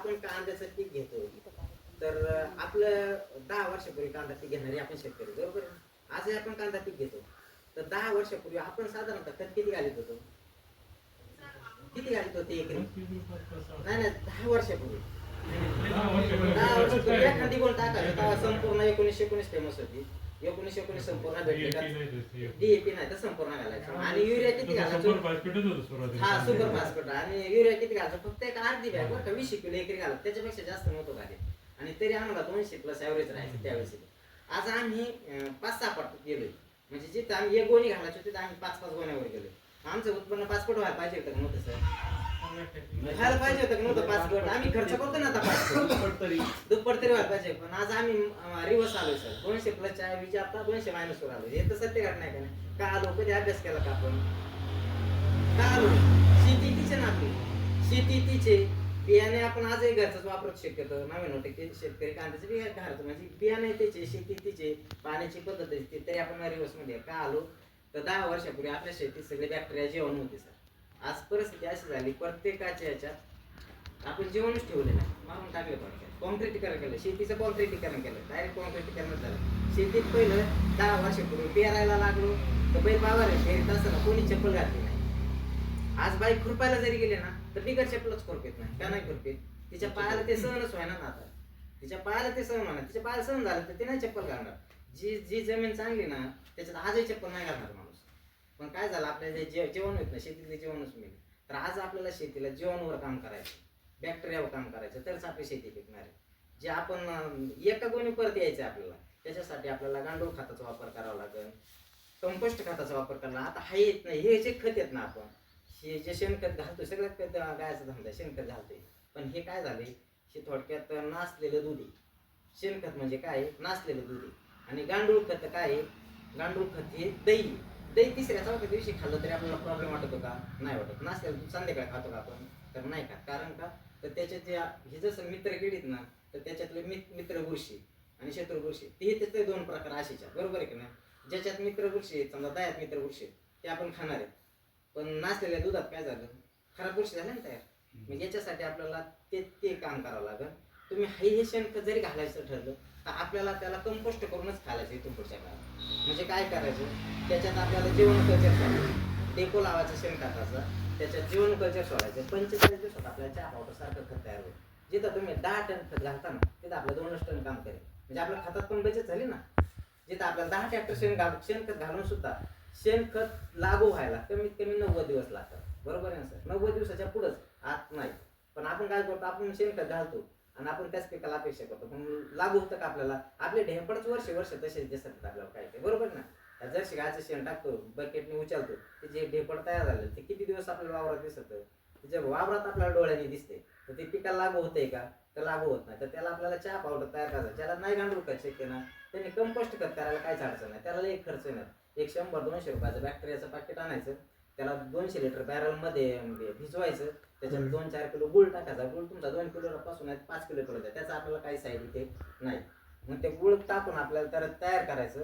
आपण कांद्याचं पीक घेतो तर आपलं 10 वर्षापूर्वी कांदा पीक घेणारे आपण शेतकरी बरोबर आहे. आजही आपण कांदा पीक घेतो तर 10 वर्षापूर्वी आपण साधारणतः खत किती घालत होतो? किती घालत होते एकरी? नाही नाही 10 वर्षापूर्वी 10 वर्षापूर्वी एखादी गोल टाकायचं तेव्हा संपूर्ण 1919 फेमस होती. 1919 संपूर्ण भेटले का डीएपी नाही तर संपूर्ण घालायचं आणि युरिया किती घालायचं? हा सुपर फास्फेट आणि युरिया किती घालायचं? फक्त एक अर्धी बॅग बरं का 20 किलो एकरी घालत त्याच्यापेक्षा जास्त नव्हतं घाले आणि तरी आम्हाला 200 प्लस ॲव्हरेज राहायचं त्यावेळेस. आज आम्ही 5-6 पट गेलोय म्हणजे जिथं आम्ही एक गोणी घालायचो तिथं आम्ही 5-5 गोण्यावर गेलोय. आमचं उत्पन्न 5 पट व्हायला पाहिजे होतं नव्हतं सर? व्हायला पाहिजे होतं नव्हतं 5 पट? आम्ही खर्च करतो ना आता 5 पट तरी दुप्पट तरी व्हायला पाहिजे. पण आज आम्ही रिवर्स आलोय सर. 200 प्लसच्या ऐवजी आता 200 मायनस वर आलोय. हे तर सत्य घटना आहे का नाही? का आलो? कधी अभ्यास केला का आपण? का आलो? शेती तीच ना आपली, शेती तीचे बियाणे आपण आजही घरचाच वापरत शक्यतो 99% शेतकरी कांद्याचे बिया घालतो म्हणजे बियाणे त्याचे शेती तिचे पाण्याची पद्धत असते तरी आपण रिवर्स मध्ये का आलो? तर 10 वर्षापूर्वी आपल्या शेतीत सगळे बॅक्टेरिया जेवण होते सर. आज परिस्थिती अशी झाली प्रत्येकाच्या ह्याच्यात आपण जेवणच ठेवले नाही मारून टाकले थोडक्यात. कॉन्क्रिटीकरण केलं, शेतीचं कॉन्क्रिटीकरण केलं, डायरेक्ट कॉन्क्रिटीकरण झालं. शेतीत पहिलं 10 वर्षापूर्वी पेरायला लागलो तर बैल बाजार आहे पेरीत असताना कोणी चप्पल घातली नाही. आज बाई खुरपायला जरी गेले ना तर बिगर चप्पलच खुरपेत नाही. का नाही खुरपेत? तिच्या पायाला ते सहनच व्हायना ना आता. तिच्या पायाला ते सहन म्हणा, तिच्या पायाला सहन झालं तर ते नाही चप्पल घालणार. जी जी जमीन चांगली ना त्याच्यात आजही चप्पल नाही घालणार माणूस. पण काय झालं आपल्याला जेवण होत नाही शेतीतले जेवणच मिळेल. तर आज आपल्याला शेतीला जेवणवर काम करायचं, बॅक्टेरियावर काम करायचं तरच आपली शेती टिकणार आहे. जे आपण एका गोणी परत यायचं आपल्याला त्याच्यासाठी आपल्याला गांडूळ खताचा वापर करावा लागेल, कंपोस्ट खताचा वापर करायला. आता हा येत नाही, हे जे खत येत ना आपण हे जे शेणखत घालतोय सगळ्यात खत गायचा धंदा शेणखत घालतोय. पण हे काय झाले हे थोडक्यात नासलेलं दूध आहे. शेणखत म्हणजे काय? नासलेलं दूध आहे. आणि गांडूळ खत काय आहे? गांडूळ खत हे दही. दही 3ऱ्या-4थ्या दिवशी खाल्लं तरी आपल्याला प्रॉब्लेम वाटतो का? नाही वाटत. नासलेलं दूध संध्याकाळी खातो का आपण? तर नाही खात. कारण का? तर त्याच्यात जे हे जसं मित्र किडीत ना तर त्याच्यातले मित्र बुरशी आणि शत्रू बुरशी ते त्याचे 2 प्रकार अशीच्या बरोबर आहे की नाही? ज्याच्यात मित्र बुरशी आहेत समजा दह्यात मित्र बुरशी ते आपण खाणार आहे. पण नासलेल्या दुधात काय झालं? खराब बुरशी झाल्या ना तयार. मग याच्यासाठी आपल्याला ते काम करावं लागेल. तुम्ही हे शेणखत जरी घालायचं ठरलं तर आपल्याला त्याला कंपोस्ट करूनच खायचं इथून पुढच्या काळात. म्हणजे काय करायचं? त्याच्यात आपल्याला जीवन कल्चर सोडायचं, डेको लावायचं शेणखताचा, त्याच्यात जीवन कल्चर सोडायचं. 45 दिवसात आपल्याला चहा पावडर सारखं खत तयार होईल. जिथं तुम्ही 10 टन खत घालता ना तिथं आपलं 2 टन काम करेल. म्हणजे आपल्या खतात पण बचत झाली ना. जिथं आपल्याला 10 ट्रॅक्टर शेणखत घालून सुद्धा शेणखत लागू व्हायला कमीत कमी 90 दिवस लागतात. बरोबर आहे ना सर? 90 दिवसाच्या पुढंच आत नाही. पण आपण काय करतो? आपण शेणखत घालतो आणि आपण त्याच पिकाला अपेक्षा करतो. पण लागू होतं का आपल्याला? आपले ढेपडच वर्ष तसेच दिसतात आपल्याला काय ते बरोबर ना? जर गायचं शेण टाकतो बकेटने उचलतो ते जे ढेपड तयार झालं ते किती दिवस आपल्याला वावरात दिसतं? त्याच्या वावरात आपल्याला डोळ्यांनी दिसते तर ते पिकाला लागू होतंय का? तर लागू होत नाही. तर त्याला आपल्याला चहा पावडर तयार करायचं. ज्याला नाही गांडूळ खत शक्य ना त्यांनी कंपोस्ट खत करायला काहीच अडचण नाही. त्याला एक खर्च नाही. एक 100-200 रुपयाचं बॅक्टेरियाचं पाकिट आणायचं, त्याला 200 लिटर बॅरलमध्ये भिजवायचं, त्याच्यात 2-4 किलो गुळ टाकायचा. गुळ तुमचा 2 किलोपासून 5 किलो पर्यंत त्याचा आपल्याला काही साईड इफेक्ट नाही. मग ते गुळ टाकून आपल्याला त्याला तयार करायचं,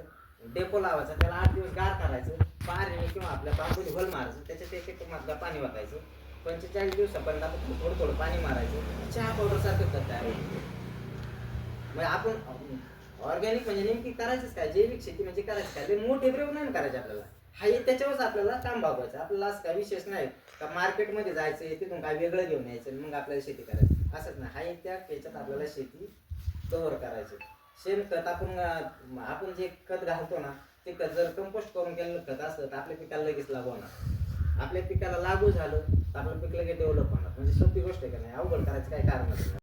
डेपो लावायचा, त्याला 8 दिवस गार करायचं, पाणी किंवा आपल्या बांबूने होल मारायचं, त्याच्यात एक मात्र पाणी वाटायचं. 45 दिवसापर्यंत आपण थोडं पाणी मारायचं, चहा पावडर सारखं खत तयार होतं. मग आपण ऑर्गॅनिक म्हणजे नेमकी करायचंच काय? जैविक शेती म्हणजे करायचं काय? ते मोठे प्रयोग नाही करायचे आपल्याला. हा त्याच्यावरच आपल्याला काम भागवायचं. आपल्याला असं काय विशेष नाही का मार्केटमध्ये जायचं तिथून काय वेगळं घेऊन यायचं मग आपल्याला शेती करायची असंच नाही. हा त्या याच्यात आपल्याला शेती कव्हर करायची. शेणखत आपण जे खत घालतो ना ते खत जर कंपोस्ट करून केलेलं खत असलं तर आपल्या पिकाला लगेच लागू होणार. आपल्या पिकाला लागू झालं तर आपलं पीक लगेच डेव्हलप होणार. म्हणजे सोपी गोष्ट आहे का नाही? अवघड करायचं काही कारण नाही.